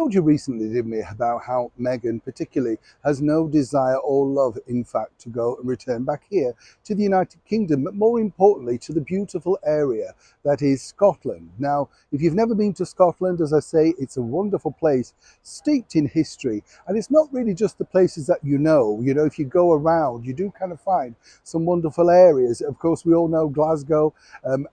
told you recently, didn't we, about how Meghan particularly has no desire or love, in fact, to go and return back here to the United Kingdom, but more importantly to the beautiful area that is Scotland. Now, if you've never been to Scotland, as I say, it's a wonderful place steeped in history, and it's not really just the places that you know. You know, if you go around, you do kind of find some wonderful areas. Of course, we all know Glasgow,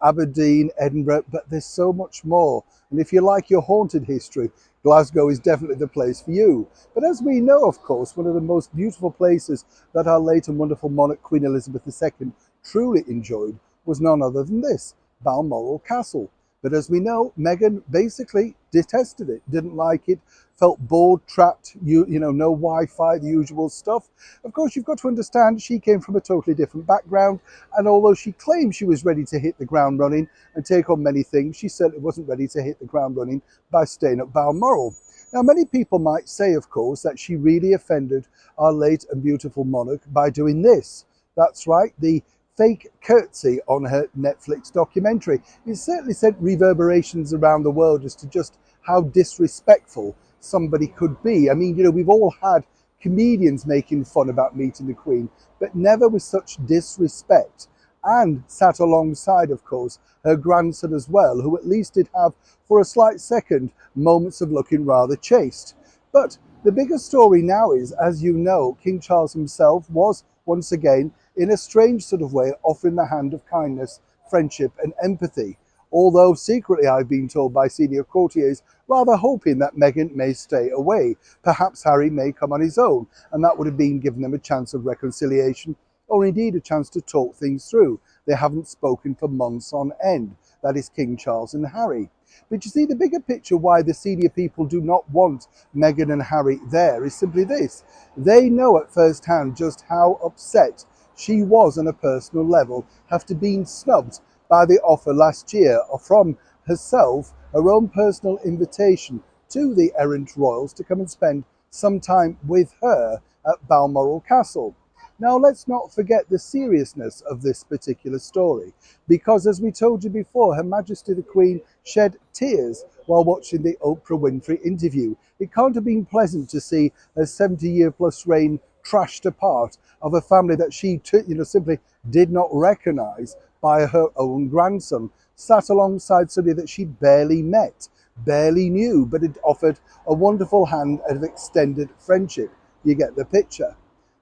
Aberdeen, Edinburgh, but there's so much more. And if you like your haunted history, Glasgow is definitely the place for you. But as we know, of course, one of the most beautiful places that our late and wonderful monarch Queen Elizabeth II truly enjoyed was none other than this, Balmoral Castle. But as we know, Meghan basically detested it, didn't like it, felt bored, trapped, you know, no Wi-Fi, the usual stuff. Of course, you've got to understand she came from a totally different background, and although she claimed she was ready to hit the ground running and take on many things, she certainly wasn't ready to hit the ground running by staying at Balmoral. Now, many people might say, of course, that she really offended our late and beautiful monarch by doing this. That's right, the fake curtsy on her Netflix documentary. It certainly sent reverberations around the world as to just how disrespectful somebody could be. I mean, you know, we've all had comedians making fun about meeting the Queen, but never with such disrespect. And sat alongside, of course, her grandson as well, who at least did have, for a slight second, moments of looking rather chaste. But the bigger story now is, as you know, King Charles himself was, once again, in a strange sort of way, offering the hand of kindness, friendship and empathy. Although secretly, I've been told by senior courtiers, rather hoping that Meghan may stay away. Perhaps Harry may come on his own, and that would have been giving them a chance of reconciliation, or indeed a chance to talk things through. They haven't spoken for months on end. That is King Charles and Harry. But you see, the bigger picture why the senior people do not want Meghan and Harry there is simply this. They know at first hand just how upset she was on a personal level after being snubbed by the offer last year from herself, her own personal invitation to the errant royals to come and spend some time with her at Balmoral Castle. Now, let's not forget the seriousness of this particular story, because as we told you before, Her Majesty the Queen shed tears while watching the Oprah Winfrey interview. It can't have been pleasant to see a 70-year-plus reign trashed apart of a family that she simply did not recognise by her own grandson, sat alongside somebody that she barely met, barely knew, but had offered a wonderful hand of extended friendship. You get the picture.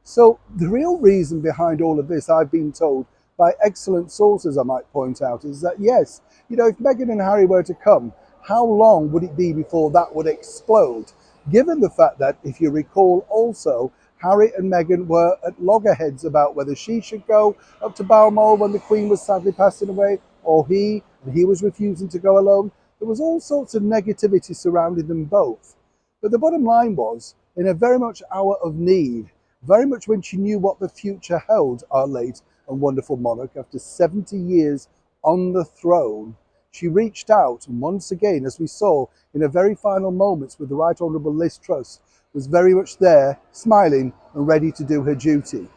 So the real reason behind all of this, I've been told by excellent sources, I might point out, is that yes, you know, if Meghan and Harry were to come, how long would it be before that would explode? Given the fact that, if you recall also, Harry and Meghan were at loggerheads about whether she should go up to Balmoral when the Queen was sadly passing away, or he was refusing to go alone. There was all sorts of negativity surrounding them both. But the bottom line was, in a very much hour of need, very much when she knew what the future held, our late and wonderful monarch, after 70 years on the throne, she reached out, and once again, as we saw in her very final moments with the Right Honourable Liz Truss, was very much there, smiling and ready to do her duty.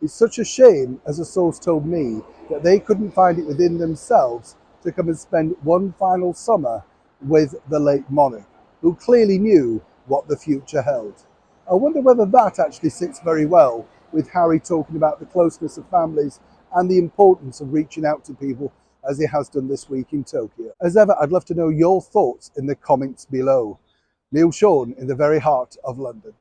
It's such a shame, as a source told me, that they couldn't find it within themselves to come and spend one final summer with the late monarch, who clearly knew what the future held. I wonder whether that actually sits very well with Harry talking about the closeness of families and the importance of reaching out to people, as he has done this week in Tokyo. As ever, I'd love to know your thoughts in the comments below. Neil Sean in the very heart of London.